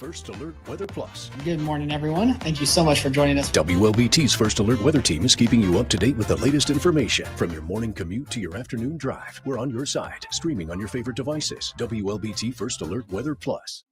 First Alert Weather Plus. Good morning, everyone. Thank you so much for joining us. WLBT's First Alert Weather Team is keeping you up to date with the latest information. From your morning commute to your afternoon drive, we're on your side, streaming on your favorite devices. WLBT First Alert Weather Plus.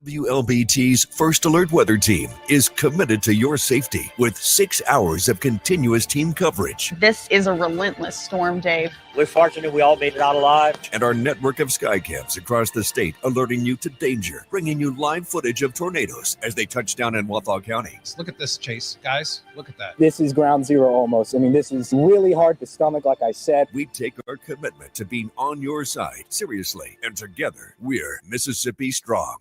WLBT's First Alert Weather Team is committed to your safety with 6 hours of continuous team coverage. This is a relentless storm, Dave. We're fortunate we all made it out alive. And our network of sky cams across the state alerting you to danger, bringing you live footage of tornadoes as they touch down in Wathau County. Look at this, Chase. Guys, look at that. This is ground zero almost. I mean, this is really hard to stomach, like I said. We take our commitment to being on your side seriously, and together we're Mississippi Strong.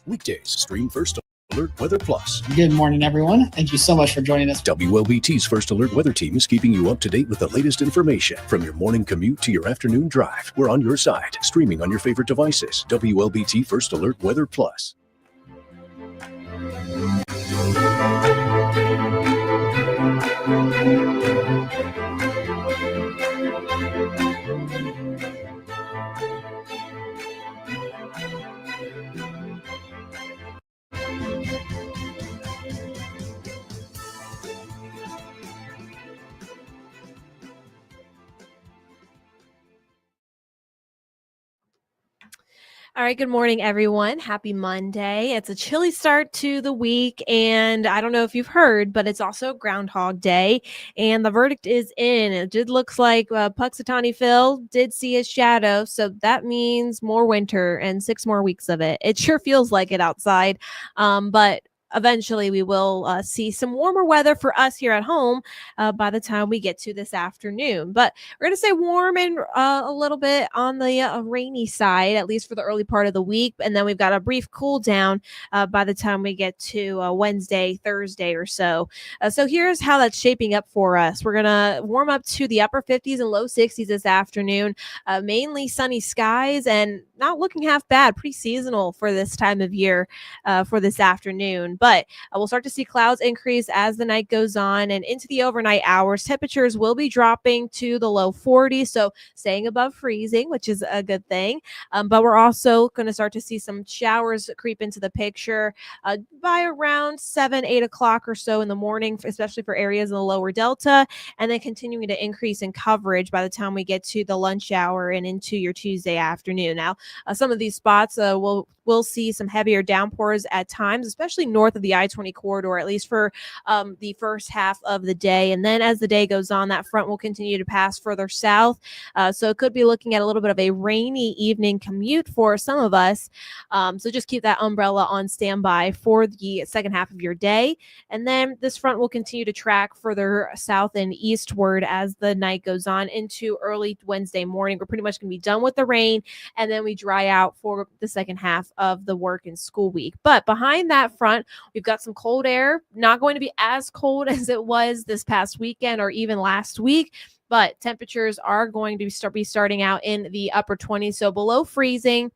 Weekdays, stream First Alert Weather Plus. Good morning, everyone. Thank you so much for joining us. WLBT's First Alert Weather Team is keeping you up to date with the latest information. From your morning commute to your afternoon drive, we're on your side, streaming on your favorite devices. WLBT First Alert Weather Plus. All right, good morning, everyone. Happy Monday. It's a chilly start to the week, and I don't know if you've heard, but it's also Groundhog Day, and the verdict is in. It did looks like Puxatawny Phil did see his shadow, so that means more winter and 6 more weeks of it. It sure feels like it outside, but eventually we will see some warmer weather for us here at home by the time we get to this afternoon. But we're going to say warm and a little bit on the rainy side, at least for the early part of the week. And then we've got a brief cool down by the time we get to Wednesday, Thursday or so. So here's how that's shaping up for us. We're going to warm up to the upper 50s and low 60s this afternoon, mainly sunny skies and not looking half bad, pretty seasonal for this time of year for this afternoon. But we'll start to see clouds increase as the night goes on and into the overnight hours. Temperatures will be dropping to the low 40s, so staying above freezing, which is a good thing. But we're also going to start to see some showers creep into the picture by around 7, 8 o'clock or so in the morning, especially for areas in the lower delta, and then continuing to increase in coverage by the time we get to the lunch hour and into your Tuesday afternoon. Now, some of these spots we'll see some heavier downpours at times, especially north of the I-20 corridor, at least for the first half of the day. And then as the day goes on, that front will continue to pass further south. So it could be looking at a little bit of a rainy evening commute for some of us. So just keep that umbrella on standby for the second half of your day. And then this front will continue to track further south and eastward as the night goes on into early Wednesday morning. We're pretty much going to be done with the rain, and then we dry out for the second half of the work and school week. But behind that front, we've got some cold air, not going to be as cold as it was this past weekend or even last week, but temperatures are going to be starting out in the upper 20s, so below freezing.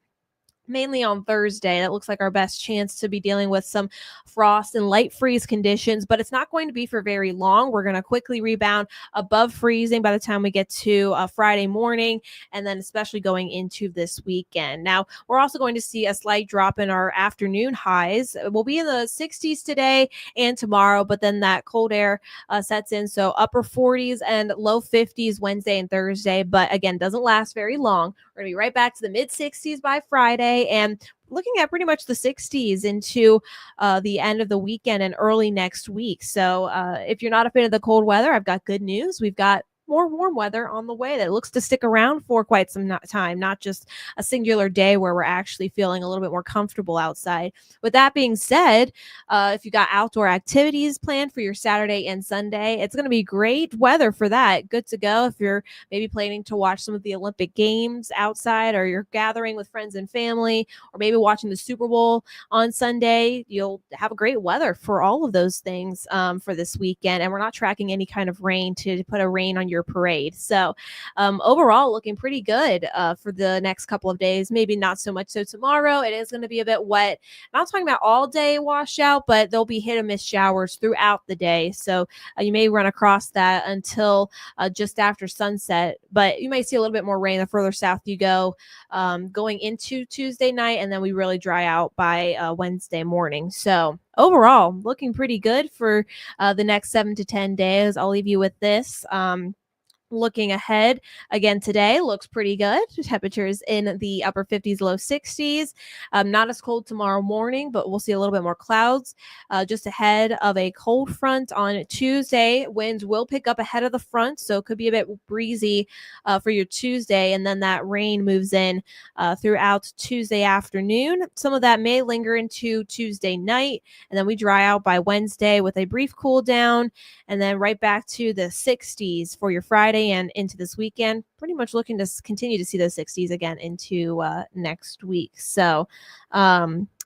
Mainly on Thursday. That looks like our best chance to be dealing with some frost and light freeze conditions, but it's not going to be for very long. We're going to quickly rebound above freezing by the time we get to Friday morning, and then especially going into this weekend. Now, we're also going to see a slight drop in our afternoon highs. We'll be in the 60s today and tomorrow, but then that cold air sets in. So upper 40s and low 50s Wednesday and Thursday, but again, doesn't last very long. We're going to be right back to the mid 60s by Friday and looking at pretty much the 60s into the end of the weekend and early next week. So if you're not a fan of the cold weather, I've got good news. We've got more warm weather on the way that looks to stick around for quite some time, not just a singular day where we're actually feeling a little bit more comfortable outside. With that being said, if you got outdoor activities planned for your Saturday and Sunday, it's going to be great weather for that. Good to go if you're maybe planning to watch some of the Olympic Games outside, or you're gathering with friends and family, or maybe watching the Super Bowl on Sunday. You'll have a great weather for all of those things for this weekend. And we're not tracking any kind of rain to put a rain on your parade. So overall, looking pretty good for the next couple of days. Maybe not so much so tomorrow. It is going to be a bit wet. I'm not talking about all day washout, but there'll be hit and miss showers throughout the day. So you may run across that until just after sunset, but you may see a little bit more rain the further south you go going into Tuesday night, and then we really dry out by Wednesday morning. So overall, looking pretty good for the next 7 to 10 days. I'll leave you with this. Looking ahead again today looks pretty good. Temperatures in the upper 50s, low 60s. Not as cold tomorrow morning, but we'll see a little bit more clouds just ahead of a cold front on Tuesday. Winds will pick up ahead of the front, so it could be a bit breezy for your Tuesday, and then that rain moves in throughout Tuesday afternoon. Some of that may linger into Tuesday night, and then we dry out by Wednesday with a brief cool down, and then right back to the 60s for your Friday and into this weekend. Pretty much looking to continue to see those 60s again into next week. So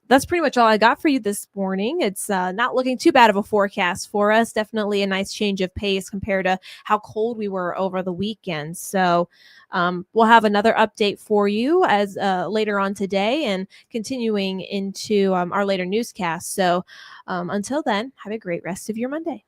that's pretty much all I got for you this morning. It's not looking too bad of a forecast for us. Definitely a nice change of pace compared to how cold we were over the weekend. So we'll have another update for you as later on today and continuing into our later newscast. So until then, have a great rest of your Monday.